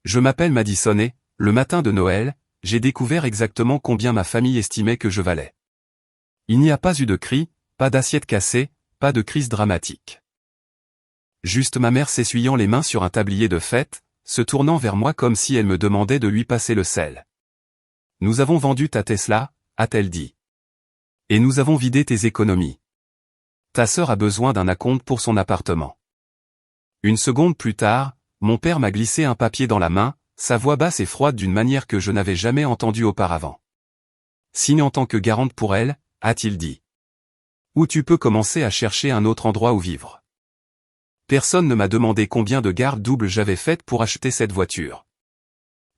Je m'appelle Madison et, le matin de Noël, j'ai découvert exactement combien ma famille estimait que je valais. Il n'y a pas eu de cris, pas d'assiette cassée, pas de crise dramatique. Juste ma mère s'essuyant les mains sur un tablier de fête, se tournant vers moi comme si elle me demandait de lui passer le sel. « Nous avons vendu ta Tesla », a-t-elle dit. « Et nous avons vidé tes économies. Ta sœur a besoin d'un acompte pour son appartement. » Une seconde plus tard, mon père m'a glissé un papier dans la main, sa voix basse et froide d'une manière que je n'avais jamais entendue auparavant. « Signe en tant que garante pour elle », a-t-il dit. « Ou tu peux commencer à chercher un autre endroit où vivre. » Personne ne m'a demandé combien de gardes doubles j'avais faites pour acheter cette voiture.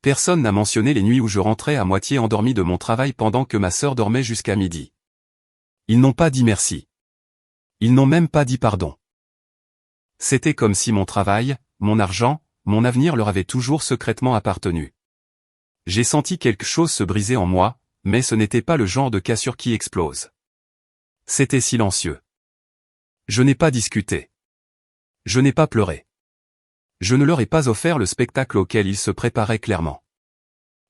Personne n'a mentionné les nuits où je rentrais à moitié endormi de mon travail pendant que ma sœur dormait jusqu'à midi. Ils n'ont pas dit merci. Ils n'ont même pas dit pardon. C'était comme si mon travail, mon argent, mon avenir leur avaient toujours secrètement appartenu. J'ai senti quelque chose se briser en moi, mais ce n'était pas le genre de cassure qui explose. C'était silencieux. Je n'ai pas discuté. Je n'ai pas pleuré. Je ne leur ai pas offert le spectacle auquel ils se préparaient clairement.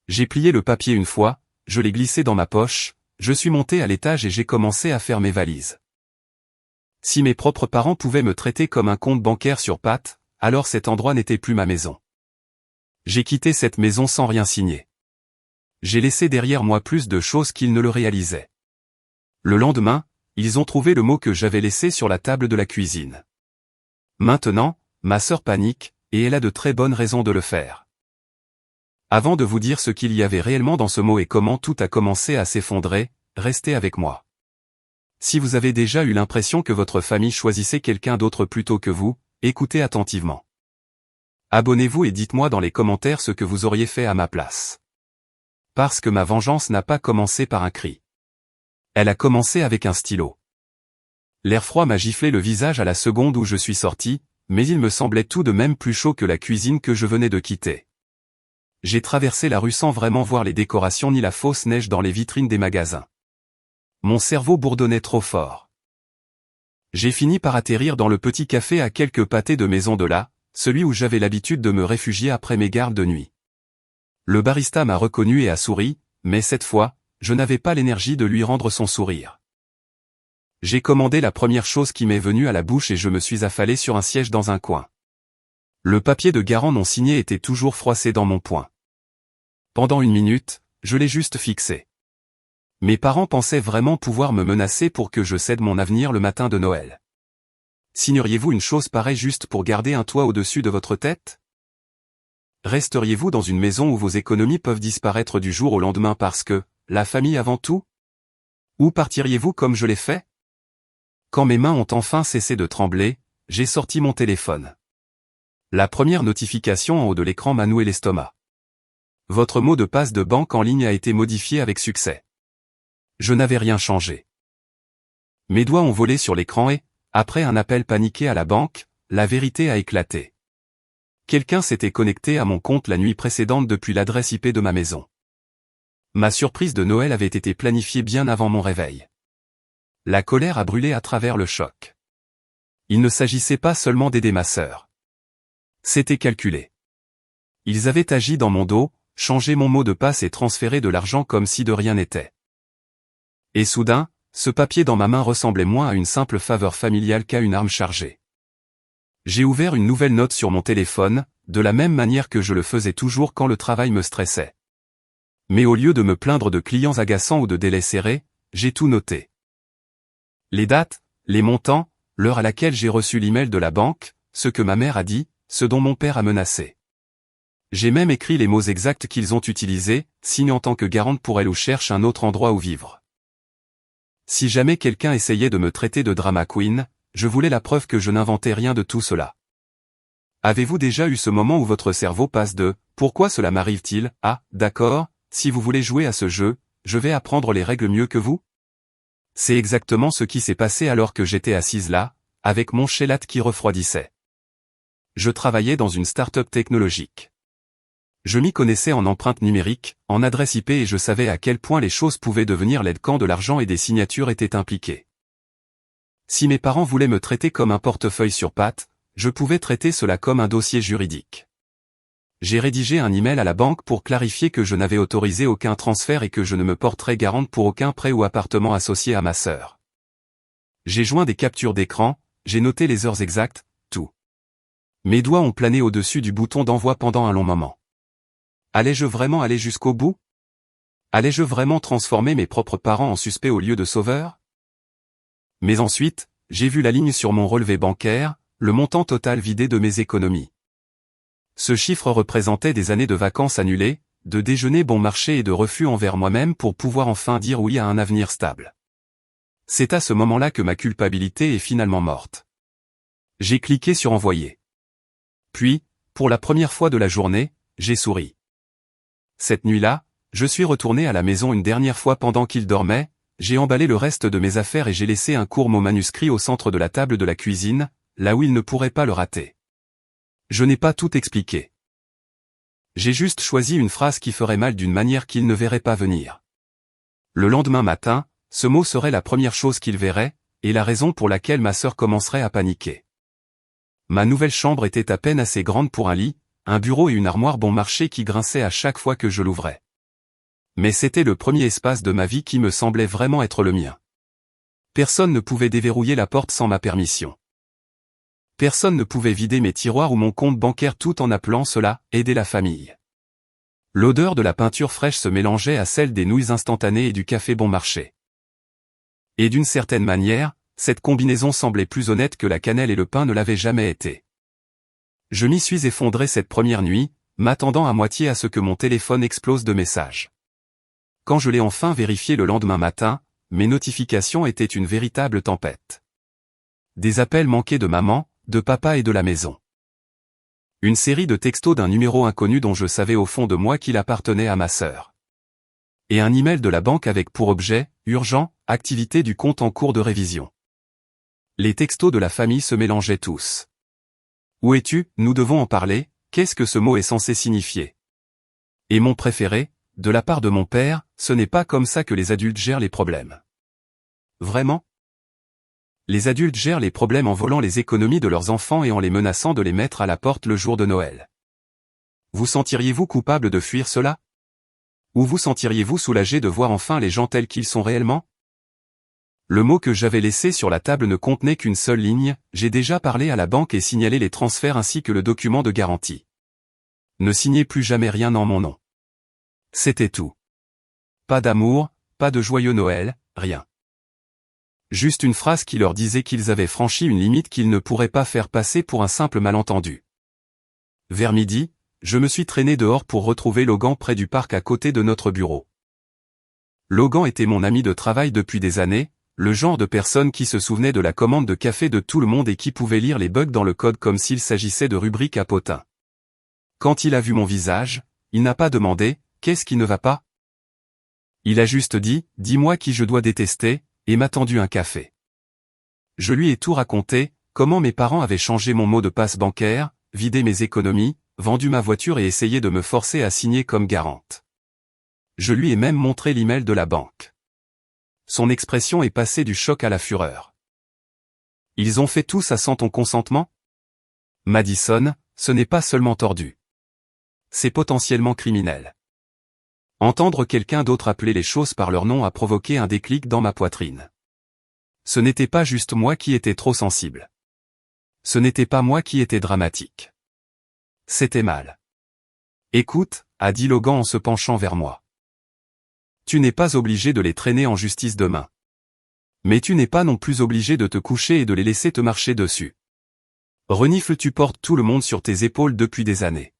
J'ai plié le papier une fois, je l'ai glissé dans ma poche, je suis monté à l'étage et j'ai commencé à faire mes valises. Si mes propres parents pouvaient me traiter comme un compte bancaire sur pattes, alors cet endroit n'était plus ma maison. J'ai quitté cette maison sans rien signer. J'ai laissé derrière moi plus de choses qu'ils ne le réalisaient. Le lendemain, ils ont trouvé le mot que j'avais laissé sur la table de la cuisine. Maintenant, ma sœur panique, et elle a de très bonnes raisons de le faire. Avant de vous dire ce qu'il y avait réellement dans ce mot et comment tout a commencé à s'effondrer, restez avec moi. Si vous avez déjà eu l'impression que votre famille choisissait quelqu'un d'autre plutôt que vous, écoutez attentivement. Abonnez-vous et dites-moi dans les commentaires ce que vous auriez fait à ma place. Parce que ma vengeance n'a pas commencé par un cri. Elle a commencé avec un stylo. L'air froid m'a giflé le visage à la seconde où je suis sorti, mais il me semblait tout de même plus chaud que la cuisine que je venais de quitter. J'ai traversé la rue sans vraiment voir les décorations ni la fausse neige dans les vitrines des magasins. Mon cerveau bourdonnait trop fort. J'ai fini par atterrir dans le petit café à quelques pâtés de maison de là, celui où j'avais l'habitude de me réfugier après mes gardes de nuit. Le barista m'a reconnu et a souri, mais cette fois, je n'avais pas l'énergie de lui rendre son sourire. J'ai commandé la première chose qui m'est venue à la bouche et je me suis affalé sur un siège dans un coin. Le papier de garant non signé était toujours froissé dans mon poing. Pendant une minute, je l'ai juste fixé. Mes parents pensaient vraiment pouvoir me menacer pour que je cède mon avenir le matin de Noël. Signeriez-vous une chose pareille juste pour garder un toit au-dessus de votre tête? Resteriez-vous dans une maison où vos économies peuvent disparaître du jour au lendemain parce que, la famille avant tout? Ou partiriez-vous comme je l'ai fait? Quand mes mains ont enfin cessé de trembler, j'ai sorti mon téléphone. La première notification en haut de l'écran m'a noué l'estomac. Votre mot de passe de banque en ligne a été modifié avec succès. Je n'avais rien changé. Mes doigts ont volé sur l'écran et, après un appel paniqué à la banque, la vérité a éclaté. Quelqu'un s'était connecté à mon compte la nuit précédente depuis l'adresse IP de ma maison. Ma surprise de Noël avait été planifiée bien avant mon réveil. La colère a brûlé à travers le choc. Il ne s'agissait pas seulement d'aider ma sœur. C'était calculé. Ils avaient agi dans mon dos, changé mon mot de passe et transféré de l'argent comme si de rien n'était. Et soudain, ce papier dans ma main ressemblait moins à une simple faveur familiale qu'à une arme chargée. J'ai ouvert une nouvelle note sur mon téléphone, de la même manière que je le faisais toujours quand le travail me stressait. Mais au lieu de me plaindre de clients agaçants ou de délais serrés, j'ai tout noté. Les dates, les montants, l'heure à laquelle j'ai reçu l'email de la banque, ce que ma mère a dit, ce dont mon père a menacé. J'ai même écrit les mots exacts qu'ils ont utilisés, signe en tant que garante pour elle ou cherche un autre endroit où vivre. Si jamais quelqu'un essayait de me traiter de drama queen, je voulais la preuve que je n'inventais rien de tout cela. Avez-vous déjà eu ce moment où votre cerveau passe de « Pourquoi cela m'arrive-t-il » à « D'accord, si vous voulez jouer à ce jeu, je vais apprendre les règles mieux que vous ?» C'est exactement ce qui s'est passé alors que j'étais assise là, avec mon chélat qui refroidissait. Je travaillais dans une start-up technologique. Je m'y connaissais en empreinte numérique, en adresse IP et je savais à quel point les choses pouvaient devenir laides quand de l'argent et des signatures étaient impliqués. Si mes parents voulaient me traiter comme un portefeuille sur pattes, je pouvais traiter cela comme un dossier juridique. J'ai rédigé un email à la banque pour clarifier que je n'avais autorisé aucun transfert et que je ne me porterai garante pour aucun prêt ou appartement associé à ma sœur. J'ai joint des captures d'écran, j'ai noté les heures exactes, tout. Mes doigts ont plané au-dessus du bouton d'envoi pendant un long moment. Allais-je vraiment aller jusqu'au bout? Allais-je vraiment transformer mes propres parents en suspects au lieu de sauveurs? Mais ensuite, j'ai vu la ligne sur mon relevé bancaire, le montant total vidé de mes économies. Ce chiffre représentait des années de vacances annulées, de déjeuners bon marché et de refus envers moi-même pour pouvoir enfin dire oui à un avenir stable. C'est à ce moment-là que ma culpabilité est finalement morte. J'ai cliqué sur envoyer. Puis, pour la première fois de la journée, j'ai souri. Cette nuit-là, je suis retourné à la maison une dernière fois pendant qu'il dormait, j'ai emballé le reste de mes affaires et j'ai laissé un court mot manuscrit au centre de la table de la cuisine, là où il ne pourrait pas le rater. Je n'ai pas tout expliqué. J'ai juste choisi une phrase qui ferait mal d'une manière qu'il ne verrait pas venir. Le lendemain matin, ce mot serait la première chose qu'il verrait, et la raison pour laquelle ma sœur commencerait à paniquer. Ma nouvelle chambre était à peine assez grande pour un lit, un bureau et une armoire bon marché qui grinçaient à chaque fois que je l'ouvrais. Mais c'était le premier espace de ma vie qui me semblait vraiment être le mien. Personne ne pouvait déverrouiller la porte sans ma permission. Personne ne pouvait vider mes tiroirs ou mon compte bancaire tout en appelant cela « aider la famille ». L'odeur de la peinture fraîche se mélangeait à celle des nouilles instantanées et du café bon marché. Et d'une certaine manière, cette combinaison semblait plus honnête que la cannelle et le pain ne l'avaient jamais été. Je m'y suis effondré cette première nuit, m'attendant à moitié à ce que mon téléphone explose de messages. Quand je l'ai enfin vérifié le lendemain matin, mes notifications étaient une véritable tempête. Des appels manqués de maman, de papa et de la maison. Une série de textos d'un numéro inconnu dont je savais au fond de moi qu'il appartenait à ma sœur. Et un email de la banque avec pour objet, urgent, activité du compte en cours de révision. Les textos de la famille se mélangeaient tous. Où es-tu? Nous devons en parler, qu'est-ce que ce mot est censé signifier? Et mon préféré, de la part de mon père, ce n'est pas comme ça que les adultes gèrent les problèmes. Vraiment? Les adultes gèrent les problèmes en volant les économies de leurs enfants et en les menaçant de les mettre à la porte le jour de Noël. Vous sentiriez-vous coupable de fuir cela? Ou vous sentiriez-vous soulagé de voir enfin les gens tels qu'ils sont réellement? Le mot que j'avais laissé sur la table ne contenait qu'une seule ligne, j'ai déjà parlé à la banque et signalé les transferts ainsi que le document de garantie. Ne signez plus jamais rien en mon nom. C'était tout. Pas d'amour, pas de joyeux Noël, rien. Juste une phrase qui leur disait qu'ils avaient franchi une limite qu'ils ne pourraient pas faire passer pour un simple malentendu. Vers midi, je me suis traîné dehors pour retrouver Logan près du parc à côté de notre bureau. Logan était mon ami de travail depuis des années, le genre de personne qui se souvenait de la commande de café de tout le monde et qui pouvait lire les bugs dans le code comme s'il s'agissait de rubriques à potins. Quand il a vu mon visage, il n'a pas demandé « Qu'est-ce qui ne va pas ?» Il a juste dit « Dis-moi qui je dois détester » et m'a tendu un café. Je lui ai tout raconté, comment mes parents avaient changé mon mot de passe bancaire, vidé mes économies, vendu ma voiture et essayé de me forcer à signer comme garante. Je lui ai même montré l'email de la banque. Son expression est passée du choc à la fureur. Ils ont fait tout ça sans ton consentement? Madison, ce n'est pas seulement tordu. C'est potentiellement criminel. Entendre quelqu'un d'autre appeler les choses par leur nom a provoqué un déclic dans ma poitrine. Ce n'était pas juste moi qui étais trop sensible. Ce n'était pas moi qui étais dramatique. C'était mal. Écoute, a dit Logan en se penchant vers moi. Tu n'es pas obligé de les traîner en justice demain. Mais tu n'es pas non plus obligé de te coucher et de les laisser te marcher dessus. Renifle, tu portes tout le monde sur tes épaules depuis des années.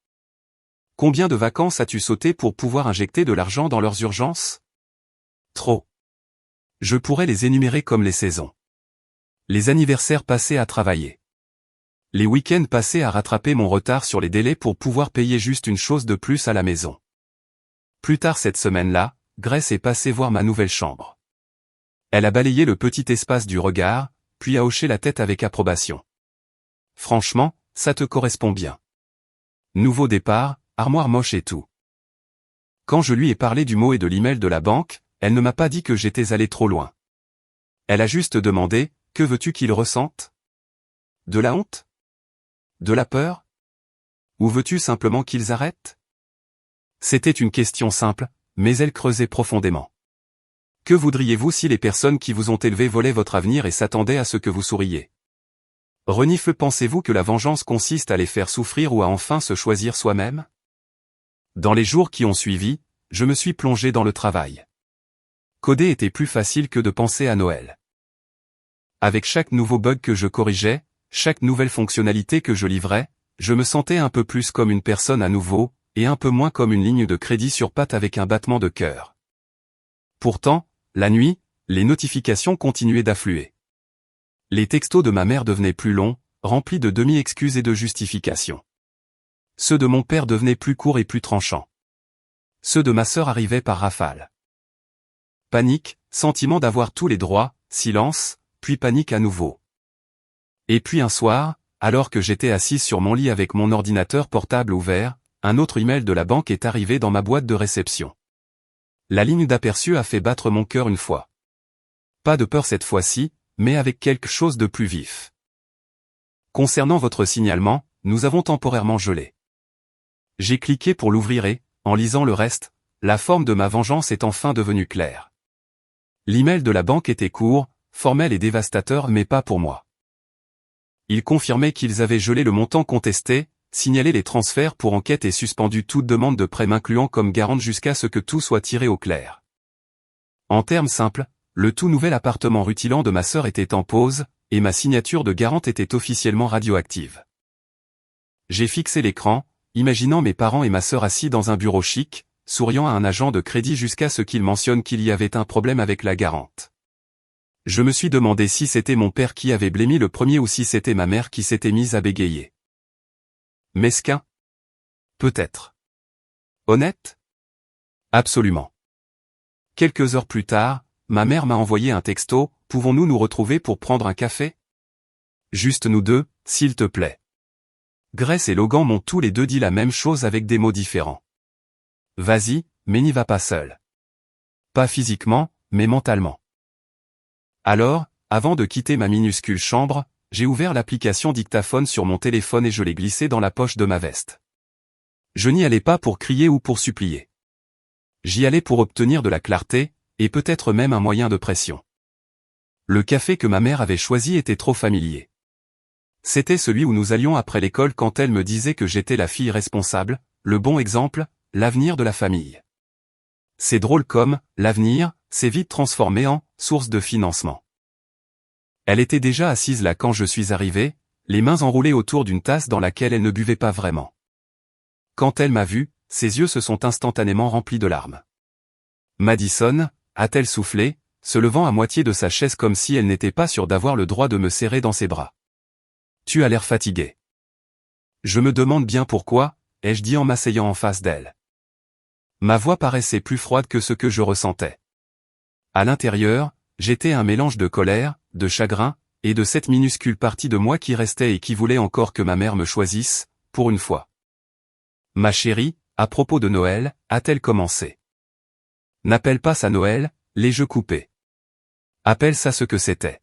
Combien de vacances as-tu sauté pour pouvoir injecter de l'argent dans leurs urgences? Trop. Je pourrais les énumérer comme les saisons. Les anniversaires passés à travailler. Les week-ends passés à rattraper mon retard sur les délais pour pouvoir payer juste une chose de plus à la maison. Plus tard cette semaine-là, Grace est passée voir ma nouvelle chambre. Elle a balayé le petit espace du regard, puis a hoché la tête avec approbation. Franchement, ça te correspond bien. Nouveau départ, armoire moche et tout. Quand je lui ai parlé du mot et de l'email de la banque, elle ne m'a pas dit que j'étais allé trop loin. Elle a juste demandé, que veux-tu qu'il ressente? De la honte? De la peur? Ou veux-tu simplement qu'ils arrêtent? C'était une question simple, mais elle creusait profondément. Que voudriez-vous si les personnes qui vous ont élevé volaient votre avenir et s'attendaient à ce que vous souriez? Renifle, pensez-vous que la vengeance consiste à les faire souffrir ou à enfin se choisir soi-même? Dans les jours qui ont suivi, je me suis plongé dans le travail. Coder était plus facile que de penser à Noël. Avec chaque nouveau bug que je corrigeais, chaque nouvelle fonctionnalité que je livrais, je me sentais un peu plus comme une personne à nouveau, et un peu moins comme une ligne de crédit sur pattes avec un battement de cœur. Pourtant, la nuit, les notifications continuaient d'affluer. Les textos de ma mère devenaient plus longs, remplis de demi-excuses et de justifications. Ceux de mon père devenaient plus courts et plus tranchants. Ceux de ma sœur arrivaient par rafale. Panique, sentiment d'avoir tous les droits, silence, puis panique à nouveau. Et puis un soir, alors que j'étais assise sur mon lit avec mon ordinateur portable ouvert, un autre email de la banque est arrivé dans ma boîte de réception. La ligne d'aperçu a fait battre mon cœur une fois. Pas de peur cette fois-ci, mais avec quelque chose de plus vif. Concernant votre signalement, nous avons temporairement gelé. J'ai cliqué pour l'ouvrir et, en lisant le reste, la forme de ma vengeance est enfin devenue claire. L'email de la banque était court, formel et dévastateur, mais pas pour moi. Il confirmait qu'ils avaient gelé le montant contesté, signalé les transferts pour enquête et suspendu toute demande de prêt m'incluant comme garante jusqu'à ce que tout soit tiré au clair. En termes simples, le tout nouvel appartement rutilant de ma sœur était en pause, et ma signature de garante était officiellement radioactive. J'ai fixé l'écran, imaginant mes parents et ma sœur assis dans un bureau chic, souriant à un agent de crédit jusqu'à ce qu'il mentionne qu'il y avait un problème avec la garante. Je me suis demandé si c'était mon père qui avait blêmi le premier ou si c'était ma mère qui s'était mise à bégayer. Mesquin? Peut-être. Honnête? Absolument. Quelques heures plus tard, ma mère m'a envoyé un texto, « Pouvons-nous nous retrouver pour prendre un café? Juste nous deux, s'il te plaît. » Grace et Logan m'ont tous les deux dit la même chose avec des mots différents. Vas-y, mais n'y va pas seul. Pas physiquement, mais mentalement. Alors, avant de quitter ma minuscule chambre, j'ai ouvert l'application dictaphone sur mon téléphone et je l'ai glissé dans la poche de ma veste. Je n'y allais pas pour crier ou pour supplier. J'y allais pour obtenir de la clarté, et peut-être même un moyen de pression. Le café que ma mère avait choisi était trop familier. C'était celui où nous allions après l'école quand elle me disait que j'étais la fille responsable, le bon exemple, l'avenir de la famille. C'est drôle comme, l'avenir, s'est vite transformé en source de financement. Elle était déjà assise là quand je suis arrivé, les mains enroulées autour d'une tasse dans laquelle elle ne buvait pas vraiment. Quand elle m'a vu, ses yeux se sont instantanément remplis de larmes. Madison, a-t-elle soufflé, se levant à moitié de sa chaise comme si elle n'était pas sûre d'avoir le droit de me serrer dans ses bras. Tu as l'air fatigué. Je me demande bien pourquoi, ai-je dit en m'asseyant en face d'elle. Ma voix paraissait plus froide que ce que je ressentais. À l'intérieur, j'étais un mélange de colère, de chagrin, et de cette minuscule partie de moi qui restait et qui voulait encore que ma mère me choisisse, pour une fois. Ma chérie, à propos de Noël, a-t-elle commencé? N'appelle pas ça Noël, les jeux coupés. Appelle ça ce que c'était.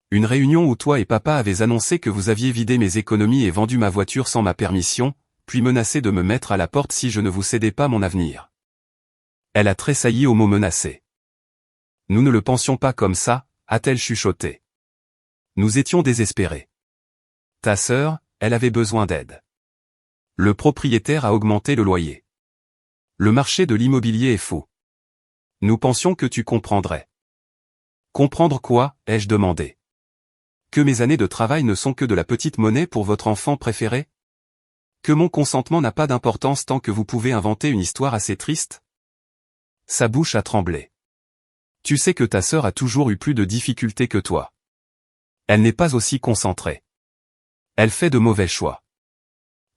Une réunion où toi et papa avez annoncé que vous aviez vidé mes économies et vendu ma voiture sans ma permission, puis menacé de me mettre à la porte si je ne vous cédais pas mon avenir. Elle a tressailli au mot menacé. Nous ne le pensions pas comme ça, a-t-elle chuchoté. Nous étions désespérés. Ta sœur, elle avait besoin d'aide. Le propriétaire a augmenté le loyer. Le marché de l'immobilier est fou. Nous pensions que tu comprendrais. Comprendre quoi, ai-je demandé. Que mes années de travail ne sont que de la petite monnaie pour votre enfant préféré? Que mon consentement n'a pas d'importance tant que vous pouvez inventer une histoire assez triste? Sa bouche a tremblé. Tu sais que ta sœur a toujours eu plus de difficultés que toi. Elle n'est pas aussi concentrée. Elle fait de mauvais choix.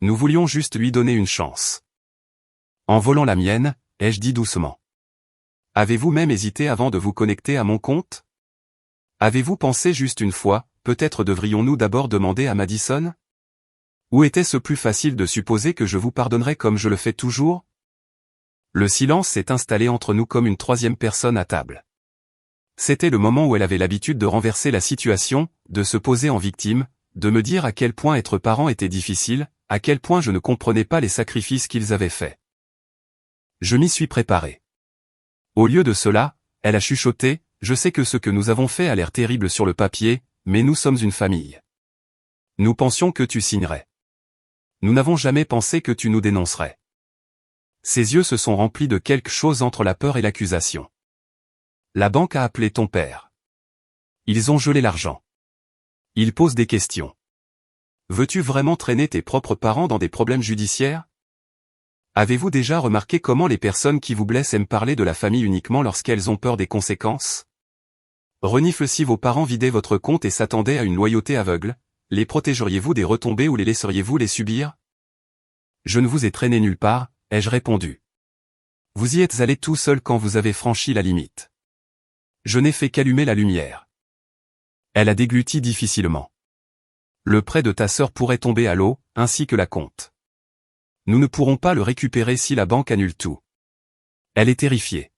Nous voulions juste lui donner une chance. En volant la mienne, ai-je dit doucement. Avez-vous même hésité avant de vous connecter à mon compte? Avez-vous pensé juste une fois, peut-être devrions-nous d'abord demander à Madison? Ou était-ce plus facile de supposer que je vous pardonnerais comme je le fais toujours? Le silence s'est installé entre nous comme une troisième personne à table. C'était le moment où elle avait l'habitude de renverser la situation, de se poser en victime, de me dire à quel point être parent était difficile, à quel point je ne comprenais pas les sacrifices qu'ils avaient faits. Je m'y suis préparé. Au lieu de cela, elle a chuchoté, je sais que ce que nous avons fait a l'air terrible sur le papier, mais nous sommes une famille. Nous pensions que tu signerais. Nous n'avons jamais pensé que tu nous dénoncerais. Ses yeux se sont remplis de quelque chose entre la peur et l'accusation. La banque a appelé ton père. Ils ont gelé l'argent. Ils posent des questions. Veux-tu vraiment traîner tes propres parents dans des problèmes judiciaires? Avez-vous déjà remarqué comment les personnes qui vous blessent aiment parler de la famille uniquement lorsqu'elles ont peur des conséquences? Renifle si vos parents vidaient votre compte et s'attendaient à une loyauté aveugle, les protégeriez-vous des retombées ou les laisseriez-vous les subir? Je ne vous ai traîné nulle part, ai-je répondu. Vous y êtes allé tout seul quand vous avez franchi la limite. Je n'ai fait qu'allumer la lumière. Elle a dégluti difficilement. Le prêt de ta sœur pourrait tomber à l'eau, ainsi que la compte. Nous ne pourrons pas le récupérer si la banque annule tout. Elle est terrifiée.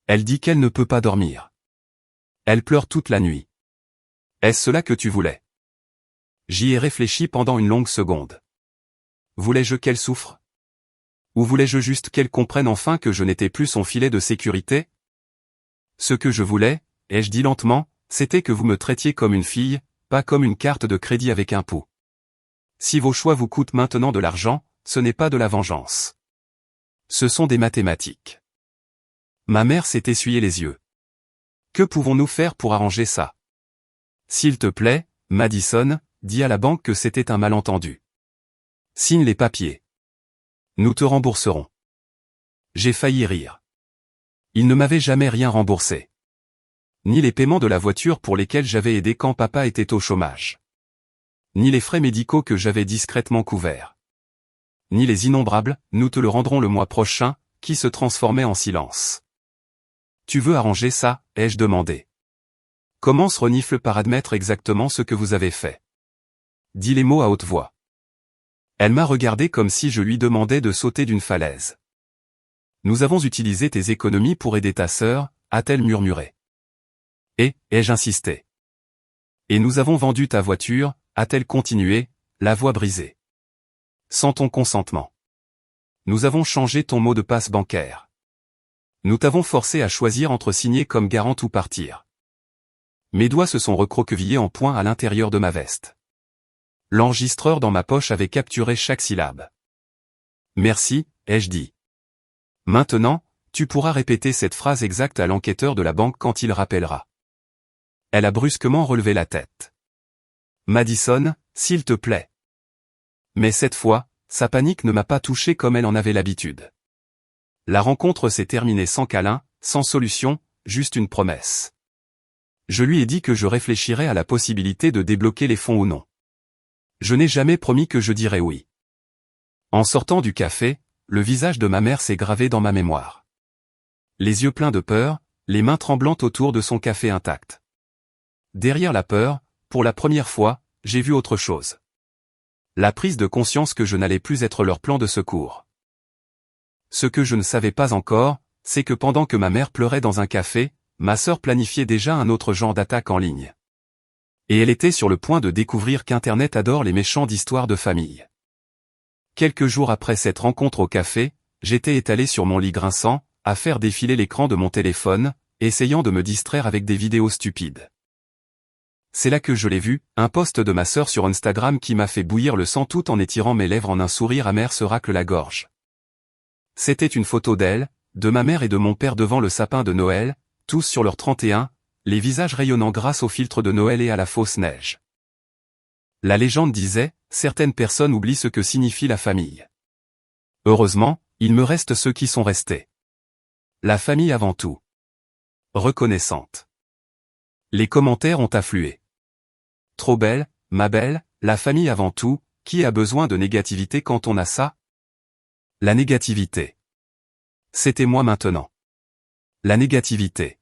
Elle dit qu'elle ne peut pas dormir. Elle pleure toute la nuit. Est-ce cela que tu voulais? J'y ai réfléchi pendant une longue seconde. Voulais-je qu'elle souffre? Ou voulais-je juste qu'elle comprenne enfin que je n'étais plus son filet de sécurité? Ce que je voulais, ai-je dit lentement, c'était que vous me traitiez comme une fille, pas comme une carte de crédit avec un pot. Si vos choix vous coûtent maintenant de l'argent, ce n'est pas de la vengeance. Ce sont des mathématiques. Ma mère s'est essuyé les yeux. Que pouvons-nous faire pour arranger ça? S'il te plaît, Madison, dis à la banque que c'était un malentendu. Signe les papiers. Nous te rembourserons. J'ai failli rire. Il ne m'avait jamais rien remboursé. Ni les paiements de la voiture pour lesquels j'avais aidé quand papa était au chômage. Ni les frais médicaux que j'avais discrètement couverts. Ni les innombrables, nous te le rendrons le mois prochain, qui se transformaient en silence. Tu veux arranger ça, ai-je demandé. Commence Renifle par admettre exactement ce que vous avez fait. Dis les mots à haute voix. Elle m'a regardé comme si je lui demandais de sauter d'une falaise. Nous avons utilisé tes économies pour aider ta sœur, a-t-elle murmuré. Et, ai-je insisté. Et nous avons vendu ta voiture, a-t-elle continué, la voix brisée. Sans ton consentement. Nous avons changé ton mot de passe bancaire. Nous t'avons forcé à choisir entre signer comme garante ou partir. Mes doigts se sont recroquevillés en points à l'intérieur de ma veste. L'enregistreur dans ma poche avait capturé chaque syllabe. Merci, ai-je dit. Maintenant, tu pourras répéter cette phrase exacte à l'enquêteur de la banque quand il rappellera. Elle a brusquement relevé la tête. Madison, s'il te plaît. Mais cette fois, sa panique ne m'a pas touché comme elle en avait l'habitude. La rencontre s'est terminée sans câlin, sans solution, juste une promesse. Je lui ai dit que je réfléchirais à la possibilité de débloquer les fonds ou non. Je n'ai jamais promis que je dirais oui. En sortant du café, le visage de ma mère s'est gravé dans ma mémoire. Les yeux pleins de peur, les mains tremblantes autour de son café intact. Derrière la peur, pour la première fois, j'ai vu autre chose. La prise de conscience que je n'allais plus être leur plan de secours. Ce que je ne savais pas encore, c'est que pendant que ma mère pleurait dans un café, ma sœur planifiait déjà un autre genre d'attaque en ligne. Et elle était sur le point de découvrir qu'Internet adore les méchants d'histoires de famille. Quelques jours après cette rencontre au café, j'étais étalé sur mon lit grinçant, à faire défiler l'écran de mon téléphone, essayant de me distraire avec des vidéos stupides. C'est là que je l'ai vu, un post de ma sœur sur Instagram qui m'a fait bouillir le sang tout en étirant mes lèvres en un sourire amer se racle la gorge. C'était une photo d'elle, de ma mère et de mon père devant le sapin de Noël, tous sur leur 31, les visages rayonnant grâce au filtre de Noël et à la fausse neige. La légende disait, certaines personnes oublient ce que signifie la famille. Heureusement, il me reste ceux qui sont restés. La famille avant tout. Reconnaissante. Les commentaires ont afflué. Trop belle, ma belle, la famille avant tout, qui a besoin de négativité quand on a ça? La négativité. C'était moi maintenant. La négativité.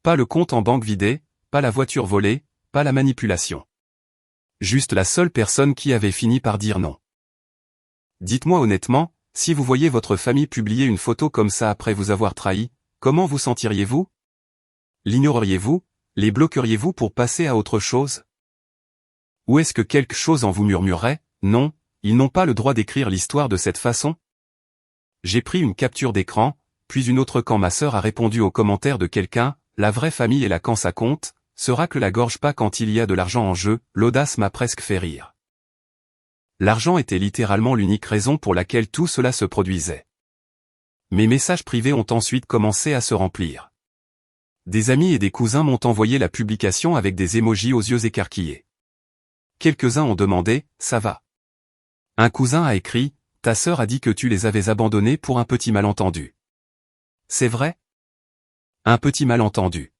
Pas le compte en banque vidé, pas la voiture volée, pas la manipulation. Juste la seule personne qui avait fini par dire non. Dites-moi honnêtement, si vous voyez votre famille publier une photo comme ça après vous avoir trahi, comment vous sentiriez-vous? L'ignoreriez-vous? Les bloqueriez-vous pour passer à autre chose? Ou est-ce que quelque chose en vous murmurerait, non, ils n'ont pas le droit d'écrire l'histoire de cette façon? J'ai pris une capture d'écran, puis une autre quand ma sœur a répondu aux commentaires de quelqu'un, la vraie famille est là quand ça compte, se racle la gorge pas quand il y a de l'argent en jeu, l'audace m'a presque fait rire. L'argent était littéralement l'unique raison pour laquelle tout cela se produisait. Mes messages privés ont ensuite commencé à se remplir. Des amis et des cousins m'ont envoyé la publication avec des émojis aux yeux écarquillés. Quelques-uns ont demandé « ça va ?» Un cousin a écrit « ta sœur a dit que tu les avais abandonnés pour un petit malentendu. » C'est vrai? Un petit malentendu.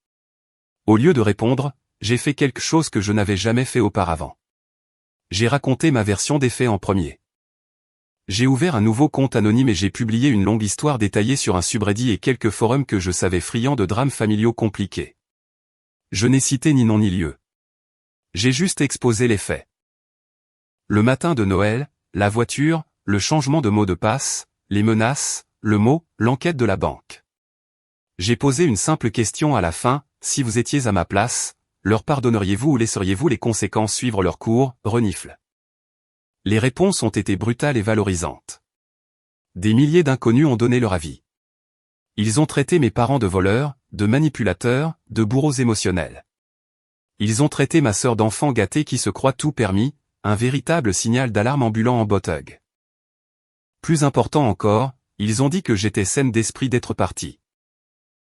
Au lieu de répondre, j'ai fait quelque chose que je n'avais jamais fait auparavant. J'ai raconté ma version des faits en premier. J'ai ouvert un nouveau compte anonyme et j'ai publié une longue histoire détaillée sur un subreddit et quelques forums que je savais friands de drames familiaux compliqués. Je n'ai cité ni nom ni lieu. J'ai juste exposé les faits. Le matin de Noël, la voiture, le changement de mot de passe, les menaces, le mot, l'enquête de la banque. J'ai posé une simple question à la fin, si vous étiez à ma place, leur pardonneriez-vous ou laisseriez-vous les conséquences suivre leur cours, renifle. Les réponses ont été brutales et valorisantes. Des milliers d'inconnus ont donné leur avis. Ils ont traité mes parents de voleurs, de manipulateurs, de bourreaux émotionnels. Ils ont traité ma sœur d'enfant gâté qui se croit tout permis, un véritable signal d'alarme ambulant en botug. Plus important encore, ils ont dit que j'étais saine d'esprit d'être parti.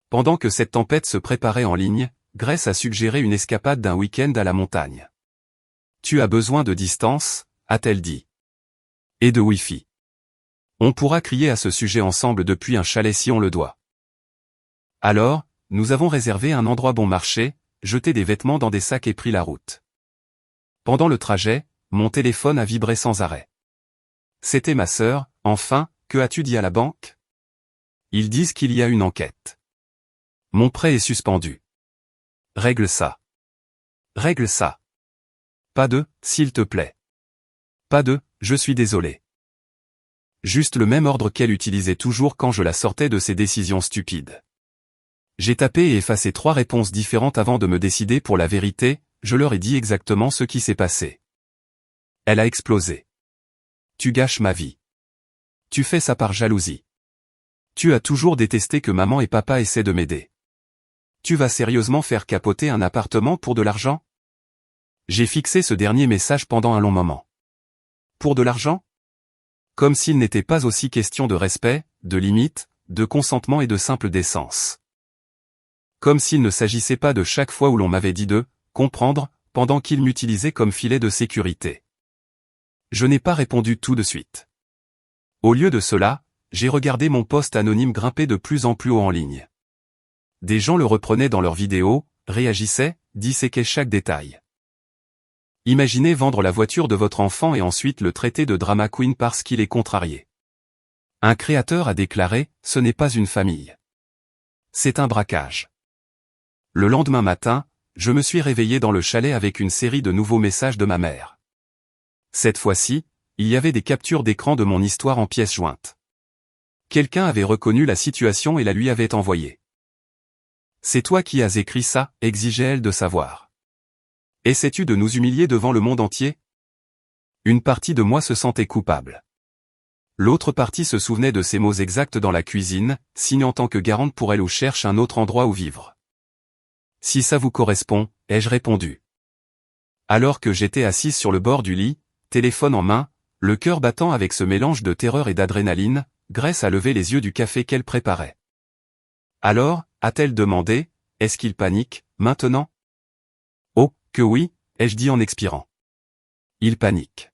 Pendant que cette tempête se préparait en ligne, Grace a suggéré une escapade d'un week-end à la montagne. Tu as besoin de distance, a-t-elle dit. Et de Wi-Fi. On pourra crier à ce sujet ensemble depuis un chalet si on le doit. Alors, nous avons réservé un endroit bon marché, jeté des vêtements dans des sacs et pris la route. Pendant le trajet, mon téléphone a vibré sans arrêt. C'était ma sœur, enfin, que as-tu dit à la banque? Ils disent qu'il y a une enquête. Mon prêt est suspendu. Règle ça. Règle ça. Pas de, s'il te plaît. Pas de, je suis désolé. Juste le même ordre qu'elle utilisait toujours quand je la sortais de ses décisions stupides. J'ai tapé et effacé 3 réponses différentes avant de me décider pour la vérité, je leur ai dit exactement ce qui s'est passé. Elle a explosé. Tu gâches ma vie. Tu fais ça par jalousie. Tu as toujours détesté que maman et papa essaient de m'aider. Tu vas sérieusement faire capoter un appartement pour de l'argent? J'ai fixé ce dernier message pendant un long moment. Pour de l'argent? Comme s'il n'était pas aussi question de respect, de limite, de consentement et de simple décence. Comme s'il ne s'agissait pas de chaque fois où l'on m'avait dit de comprendre, pendant qu'il m'utilisait comme filet de sécurité. Je n'ai pas répondu tout de suite. Au lieu de cela, j'ai regardé mon post anonyme grimper de plus en plus haut en ligne. Des gens le reprenaient dans leurs vidéos, réagissaient, disséquaient chaque détail. Imaginez vendre la voiture de votre enfant et ensuite le traiter de drama queen parce qu'il est contrarié. Un créateur a déclaré, ce n'est pas une famille. C'est un braquage. Le lendemain matin, je me suis réveillé dans le chalet avec une série de nouveaux messages de ma mère. Cette fois-ci, il y avait des captures d'écran de mon histoire en pièces jointes. Quelqu'un avait reconnu la situation et la lui avait envoyée. C'est toi qui as écrit ça, exigeait-elle de savoir. Essaies-tu de nous humilier devant le monde entier? Une partie de moi se sentait coupable. L'autre partie se souvenait de ces mots exacts dans la cuisine, signe en tant que garante pour elle ou cherche un autre endroit où vivre. Si ça vous correspond, ai-je répondu. Alors que j'étais assise sur le bord du lit, téléphone en main, le cœur battant avec ce mélange de terreur et d'adrénaline, Grace a levé les yeux du café qu'elle préparait. Alors, a-t-elle demandé, est-ce qu'il panique, maintenant? Oh, que oui, ai-je dit en expirant. Il panique.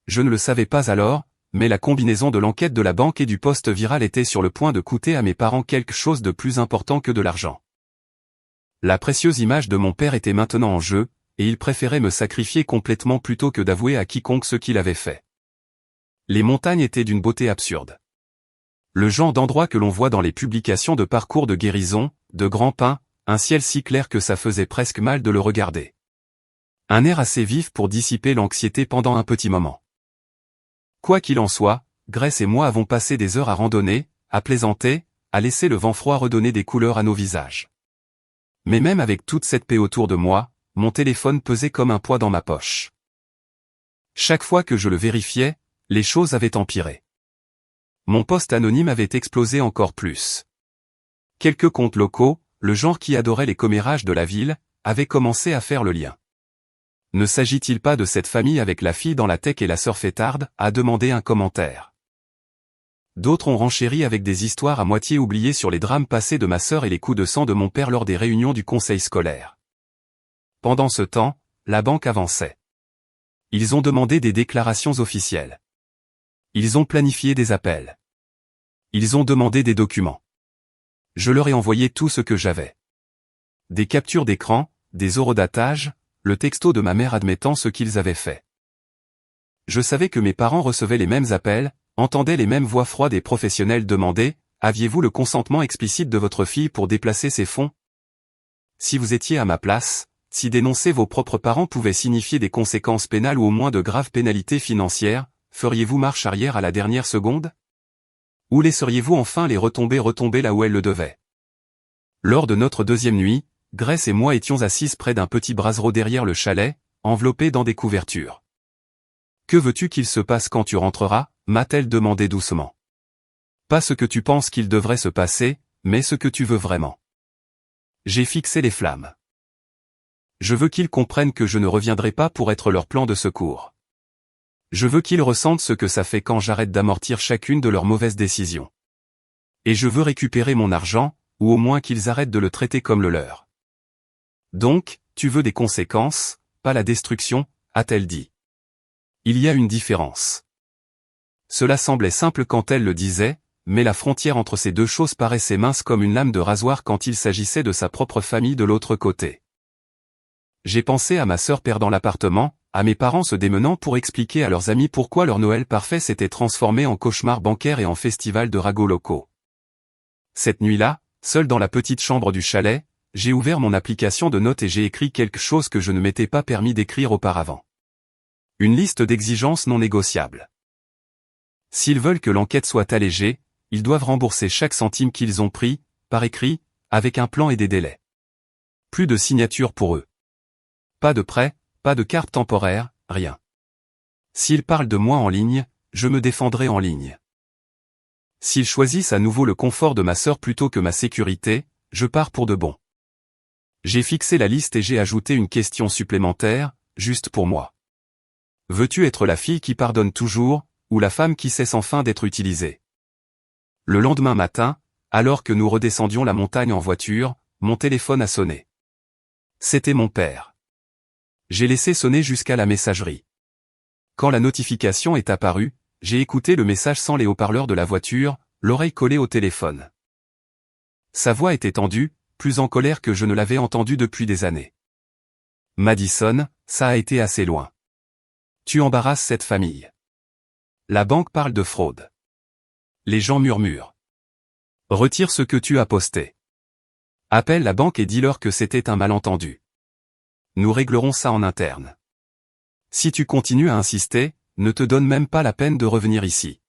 Je ne le savais pas alors, mais la combinaison de l'enquête de la banque et du post viral était sur le point de coûter à mes parents quelque chose de plus important que de l'argent. La précieuse image de mon père était maintenant en jeu, et il préférait me sacrifier complètement plutôt que d'avouer à quiconque ce qu'il avait fait. Les montagnes étaient d'une beauté absurde. Le genre d'endroit que l'on voit dans les publications de parcours de guérison, de grands pins, un ciel si clair que ça faisait presque mal de le regarder. Un air assez vif pour dissiper l'anxiété pendant un petit moment. Quoi qu'il en soit, Grace et moi avons passé des heures à randonner, à plaisanter, à laisser le vent froid redonner des couleurs à nos visages. Mais même avec toute cette paix autour de moi, mon téléphone pesait comme un poids dans ma poche. Chaque fois que je le vérifiais, les choses avaient empiré. Mon post anonyme avait explosé encore plus. Quelques comptes locaux, le genre qui adorait les commérages de la ville, avaient commencé à faire le lien. Ne s'agit-il pas de cette famille avec la fille dans la tech et la sœur fêtarde, a demandé un commentaire. D'autres ont renchéri avec des histoires à moitié oubliées sur les drames passés de ma sœur et les coups de sang de mon père lors des réunions du conseil scolaire. Pendant ce temps, la banque avançait. Ils ont demandé des déclarations officielles. Ils ont planifié des appels. Ils ont demandé des documents. Je leur ai envoyé tout ce que j'avais. Des captures d'écran, des horodatages, le texto de ma mère admettant ce qu'ils avaient fait. Je savais que mes parents recevaient les mêmes appels, entendaient les mêmes voix froides et professionnelles demander « Aviez-vous le consentement explicite de votre fille pour déplacer ces fonds ?» Si vous étiez à ma place, si dénoncer vos propres parents pouvait signifier des conséquences pénales ou au moins de graves pénalités financières, feriez-vous marche arrière à la dernière seconde? Ou laisseriez-vous enfin les retomber là où elles le devaient? Lors de notre deuxième nuit, Grace et moi étions assises près d'un petit brasero derrière le chalet, enveloppés dans des couvertures. « Que veux-tu qu'il se passe quand tu rentreras ?» m'a-t-elle demandé doucement. « Pas ce que tu penses qu'il devrait se passer, mais ce que tu veux vraiment. » J'ai fixé les flammes. Je veux qu'ils comprennent que je ne reviendrai pas pour être leur plan de secours. Je veux qu'ils ressentent ce que ça fait quand j'arrête d'amortir chacune de leurs mauvaises décisions. Et je veux récupérer mon argent, ou au moins qu'ils arrêtent de le traiter comme le leur. Donc, tu veux des conséquences, pas la destruction, a-t-elle dit. Il y a une différence. Cela semblait simple quand elle le disait, mais la frontière entre ces deux choses paraissait mince comme une lame de rasoir quand il s'agissait de sa propre famille de l'autre côté. J'ai pensé à ma sœur perdant l'appartement, à mes parents se démenant pour expliquer à leurs amis pourquoi leur Noël parfait s'était transformé en cauchemar bancaire et en festival de ragots locaux. Cette nuit-là, seul dans la petite chambre du chalet, j'ai ouvert mon application de notes et j'ai écrit quelque chose que je ne m'étais pas permis d'écrire auparavant. Une liste d'exigences non négociables. S'ils veulent que l'enquête soit allégée, ils doivent rembourser chaque centime qu'ils ont pris, par écrit, avec un plan et des délais. Plus de signature pour eux. Pas de prêt, pas de carte temporaire, rien. S'ils parlent de moi en ligne, je me défendrai en ligne. S'ils choisissent à nouveau le confort de ma sœur plutôt que ma sécurité, je pars pour de bon. J'ai fixé la liste et j'ai ajouté une question supplémentaire, juste pour moi. Veux-tu être la fille qui pardonne toujours, ou la femme qui cesse enfin d'être utilisée? Le lendemain matin, alors que nous redescendions la montagne en voiture, mon téléphone a sonné. C'était mon père. J'ai laissé sonner jusqu'à la messagerie. Quand la notification est apparue, j'ai écouté le message sans les haut-parleurs de la voiture, l'oreille collée au téléphone. Sa voix était tendue, plus en colère que je ne l'avais entendue depuis des années. Madison, ça a été assez loin. Tu embarrasses cette famille. La banque parle de fraude. Les gens murmurent. Retire ce que tu as posté. Appelle la banque et dis-leur que c'était un malentendu. Nous réglerons ça en interne. Si tu continues à insister, ne te donne même pas la peine de revenir ici.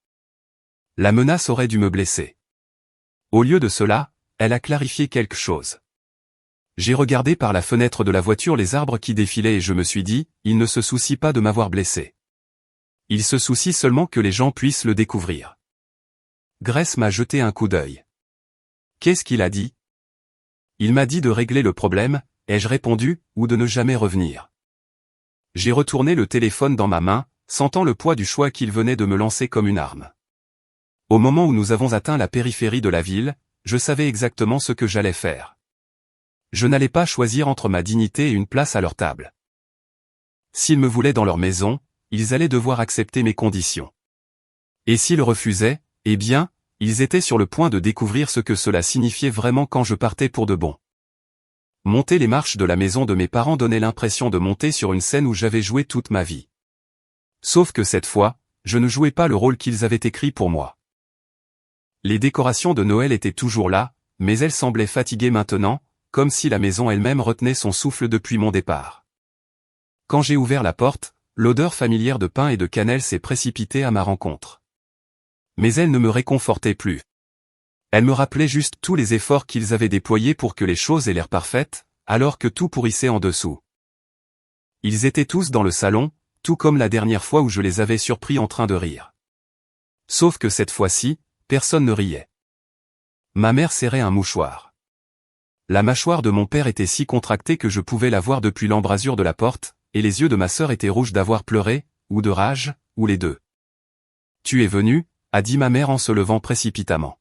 La menace aurait dû me blesser. Au lieu de cela, elle a clarifié quelque chose. J'ai regardé par la fenêtre de la voiture les arbres qui défilaient et je me suis dit, il ne se soucie pas de m'avoir blessé. Il se soucie seulement que les gens puissent le découvrir. Grace m'a jeté un coup d'œil. Qu'est-ce qu'il a dit? Il m'a dit de régler le problème, ai-je répondu, ou de ne jamais revenir. J'ai retourné le téléphone dans ma main, sentant le poids du choix qu'il venait de me lancer comme une arme. Au moment où nous avons atteint la périphérie de la ville, je savais exactement ce que j'allais faire. Je n'allais pas choisir entre ma dignité et une place à leur table. S'ils me voulaient dans leur maison, ils allaient devoir accepter mes conditions. Et s'ils refusaient, eh bien, ils étaient sur le point de découvrir ce que cela signifiait vraiment quand je partais pour de bon. Monter les marches de la maison de mes parents donnait l'impression de monter sur une scène où j'avais joué toute ma vie. Sauf que cette fois, je ne jouais pas le rôle qu'ils avaient écrit pour moi. Les décorations de Noël étaient toujours là, mais elles semblaient fatiguées maintenant, comme si la maison elle-même retenait son souffle depuis mon départ. Quand j'ai ouvert la porte, l'odeur familière de pain et de cannelle s'est précipitée à ma rencontre. Mais elle ne me réconfortait plus. Elle me rappelait juste tous les efforts qu'ils avaient déployés pour que les choses aient l'air parfaites, alors que tout pourrissait en dessous. Ils étaient tous dans le salon, tout comme la dernière fois où je les avais surpris en train de rire. Sauf que cette fois-ci, personne ne riait. Ma mère serrait un mouchoir. La mâchoire de mon père était si contractée que je pouvais la voir depuis l'embrasure de la porte, et les yeux de ma sœur étaient rouges d'avoir pleuré, ou de rage, ou les deux. « Tu es venu » a dit ma mère en se levant précipitamment.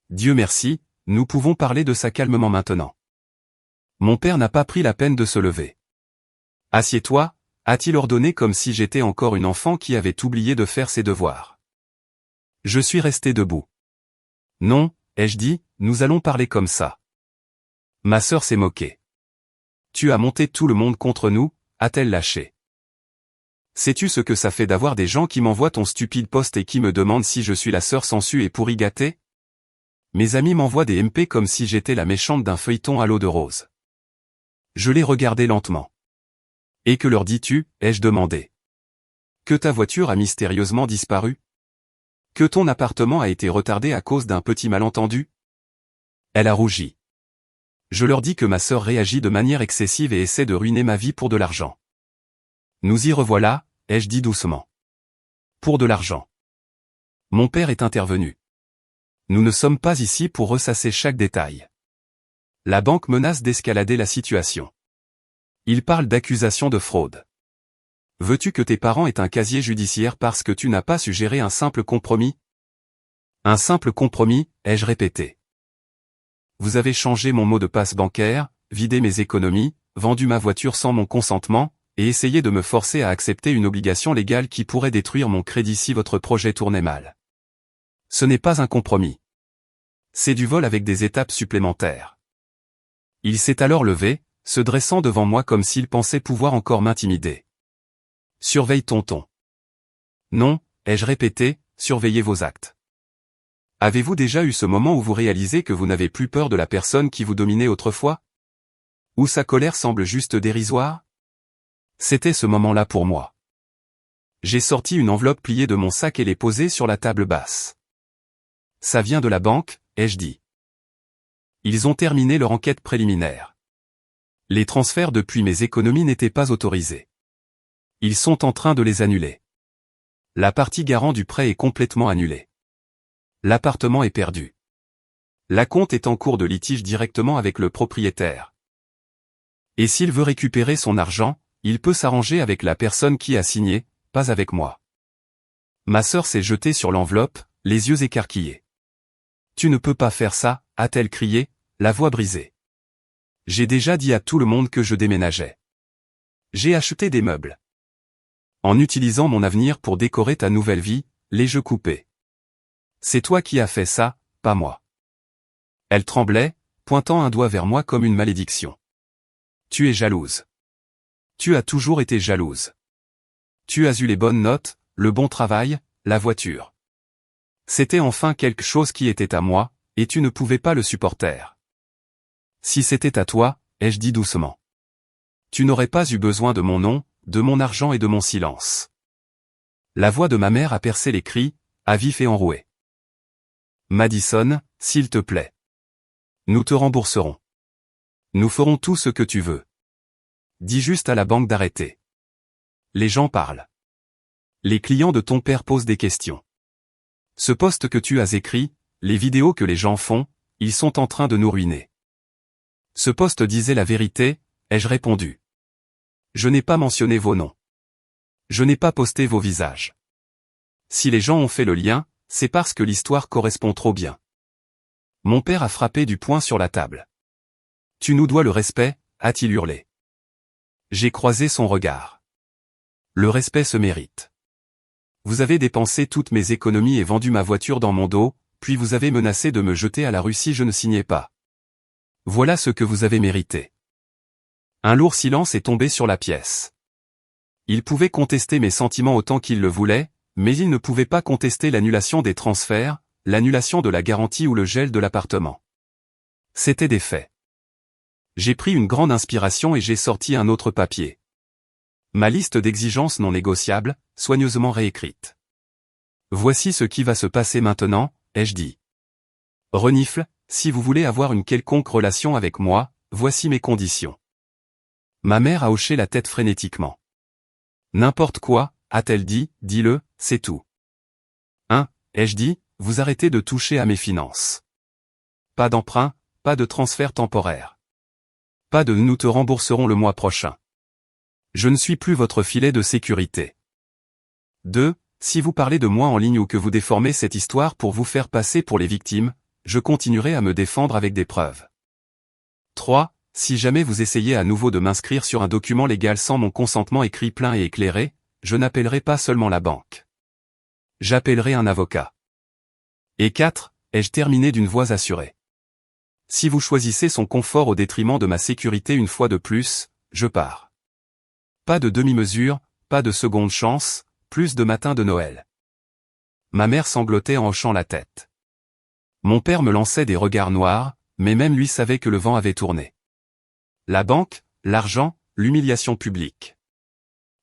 Dieu merci, nous pouvons parler de ça calmement maintenant. Mon père n'a pas pris la peine de se lever. « Assieds-toi » a-t-il ordonné comme si j'étais encore une enfant qui avait oublié de faire ses devoirs. Je suis resté debout. « Non » ai-je dit, nous allons parler comme ça. Ma sœur s'est moquée. « Tu as monté tout le monde contre nous » a-t-elle lâché. Sais-tu ce que ça fait d'avoir des gens qui m'envoient ton stupide post et qui me demandent si je suis la sœur sangsue et pourri gâtée? Mes amis m'envoient des MP comme si j'étais la méchante d'un feuilleton à l'eau de rose. Je les regardais lentement. Et que leur dis-tu, ai-je demandé. Que ta voiture a mystérieusement disparu? Que ton appartement a été retardé à cause d'un petit malentendu? Elle a rougi. Je leur dis que ma sœur réagit de manière excessive et essaie de ruiner ma vie pour de l'argent. Nous y revoilà, ai-je dit doucement. Pour de l'argent. Mon père est intervenu. Nous ne sommes pas ici pour ressasser chaque détail. La banque menace d'escalader la situation. Il parle d'accusation de fraude. Veux-tu que tes parents aient un casier judiciaire parce que tu n'as pas su gérer un simple compromis? Un simple compromis, ai-je répété. Vous avez changé mon mot de passe bancaire, vidé mes économies, vendu ma voiture sans mon consentement, et essayé de me forcer à accepter une obligation légale qui pourrait détruire mon crédit si votre projet tournait mal. Ce n'est pas un compromis. C'est du vol avec des étapes supplémentaires. Il s'est alors levé, se dressant devant moi comme s'il pensait pouvoir encore m'intimider. Surveille ton ton. Non, ai-je répété, surveillez vos actes. Avez-vous déjà eu ce moment où vous réalisez que vous n'avez plus peur de la personne qui vous dominait autrefois? Où sa colère semble juste dérisoire? C'était ce moment-là pour moi. J'ai sorti une enveloppe pliée de mon sac et l'ai posée sur la table basse. Ça vient de la banque, ai-je dit. Ils ont terminé leur enquête préliminaire. Les transferts depuis mes économies n'étaient pas autorisés. Ils sont en train de les annuler. La partie garant du prêt est complètement annulée. L'appartement est perdu. L'acompte est en cours de litige directement avec le propriétaire. Et s'il veut récupérer son argent, il peut s'arranger avec la personne qui a signé, pas avec moi. Ma sœur s'est jetée sur l'enveloppe, les yeux écarquillés. Tu ne peux pas faire ça, a-t-elle crié, la voix brisée. J'ai déjà dit à tout le monde que je déménageais. J'ai acheté des meubles. En utilisant mon avenir pour décorer ta nouvelle vie, les jeux coupés. C'est toi qui as fait ça, pas moi. Elle tremblait, pointant un doigt vers moi comme une malédiction. Tu es jalouse. Tu as toujours été jalouse. Tu as eu les bonnes notes, le bon travail, la voiture. C'était enfin quelque chose qui était à moi, et tu ne pouvais pas le supporter. Si c'était à toi, ai-je dit doucement. Tu n'aurais pas eu besoin de mon nom, de mon argent et de mon silence. La voix de ma mère a percé les cris, à vif et enroué. Madison, s'il te plaît. Nous te rembourserons. Nous ferons tout ce que tu veux. Dis juste à la banque d'arrêter. Les gens parlent. Les clients de ton père posent des questions. Ce post que tu as écrit, les vidéos que les gens font, ils sont en train de nous ruiner. Ce post disait la vérité, ai-je répondu. Je n'ai pas mentionné vos noms. Je n'ai pas posté vos visages. Si les gens ont fait le lien, c'est parce que l'histoire correspond trop bien. Mon père a frappé du poing sur la table. Tu nous dois le respect, a-t-il hurlé. J'ai croisé son regard. Le respect se mérite. Vous avez dépensé toutes mes économies et vendu ma voiture dans mon dos, puis vous avez menacé de me jeter à la rue si je ne signais pas. Voilà ce que vous avez mérité. Un lourd silence est tombé sur la pièce. Il pouvait contester mes sentiments autant qu'il le voulait, mais il ne pouvait pas contester l'annulation des transferts, l'annulation de la garantie ou le gel de l'appartement. C'était des faits. J'ai pris une grande inspiration et j'ai sorti un autre papier. Ma liste d'exigences non négociables, soigneusement réécrite. Voici ce qui va se passer maintenant, ai-je dit. Renifle, si vous voulez avoir une quelconque relation avec moi, voici mes conditions. Ma mère a hoché la tête frénétiquement. N'importe quoi, a-t-elle dit, dis-le, c'est tout. 1. Ai-je dit, vous arrêtez de toucher à mes finances. Pas d'emprunt, pas de transfert temporaire. Pas de nous te rembourserons le mois prochain. Je ne suis plus votre filet de sécurité. 2. Si vous parlez de moi en ligne ou que vous déformez cette histoire pour vous faire passer pour les victimes, je continuerai à me défendre avec des preuves. 3. Si jamais vous essayez à nouveau de m'inscrire sur un document légal sans mon consentement écrit plein et éclairé, je n'appellerai pas seulement la banque. J'appellerai un avocat. Et 4. Ai-je terminé d'une voix assurée. Si vous choisissez son confort au détriment de ma sécurité une fois de plus, je pars. Pas de demi-mesure, pas de seconde chance, plus de matin de Noël. Ma mère sanglotait en hochant la tête. Mon père me lançait des regards noirs, mais même lui savait que le vent avait tourné. La banque, l'argent, l'humiliation publique.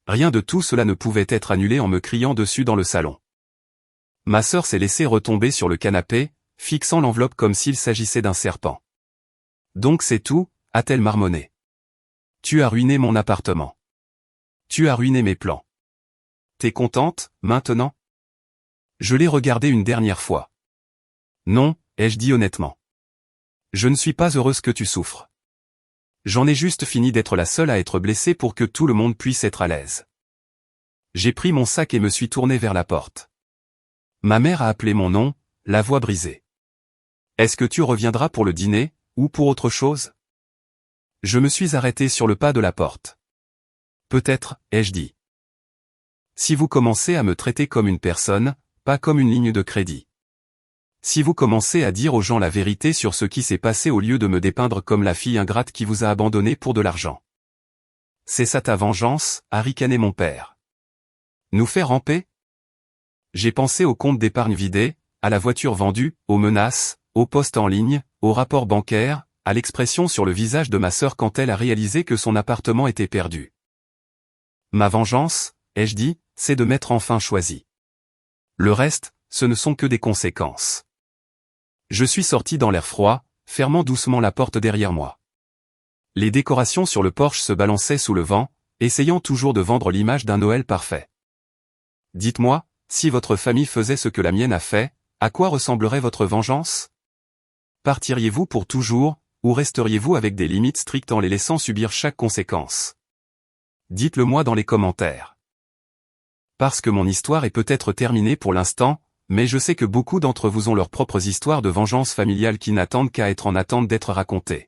Rien de tout cela ne pouvait être annulé en me criant dessus dans le salon. Ma sœur s'est laissée retomber sur le canapé, fixant l'enveloppe comme s'il s'agissait d'un serpent. Donc c'est tout, a-t-elle marmonné. Tu as ruiné mon appartement. Tu as ruiné mes plans. T'es contente, maintenant? Je l'ai regardé une dernière fois. Non, ai-je dit honnêtement. Je ne suis pas heureuse que tu souffres. J'en ai juste fini d'être la seule à être blessée pour que tout le monde puisse être à l'aise. J'ai pris mon sac et me suis tourné vers la porte. Ma mère a appelé mon nom, la voix brisée. Est-ce que tu reviendras pour le dîner, ou pour autre chose? Je me suis arrêté sur le pas de la porte. Peut-être, ai-je dit. Si vous commencez à me traiter comme une personne, pas comme une ligne de crédit. Si vous commencez à dire aux gens la vérité sur ce qui s'est passé au lieu de me dépeindre comme la fille ingrate qui vous a abandonné pour de l'argent. C'est ça ta vengeance, a ricané mon père. Nous faire ramper? J'ai pensé au compte d'épargne vidé, à la voiture vendue, aux menaces, au poste en ligne, au rapport bancaire, à l'expression sur le visage de ma sœur quand elle a réalisé que son appartement était perdu. Ma vengeance, ai-je dit, c'est de m'être enfin choisi. Le reste, ce ne sont que des conséquences. Je suis sorti dans l'air froid, fermant doucement la porte derrière moi. Les décorations sur le porche se balançaient sous le vent, essayant toujours de vendre l'image d'un Noël parfait. Dites-moi, si votre famille faisait ce que la mienne a fait, à quoi ressemblerait votre vengeance? Partiriez-vous pour toujours, ou resteriez-vous avec des limites strictes en les laissant subir chaque conséquence? Dites-le moi dans les commentaires. Parce que mon histoire est peut-être terminée pour l'instant, mais je sais que beaucoup d'entre vous ont leurs propres histoires de vengeance familiale qui n'attendent qu'à être en attente d'être racontées.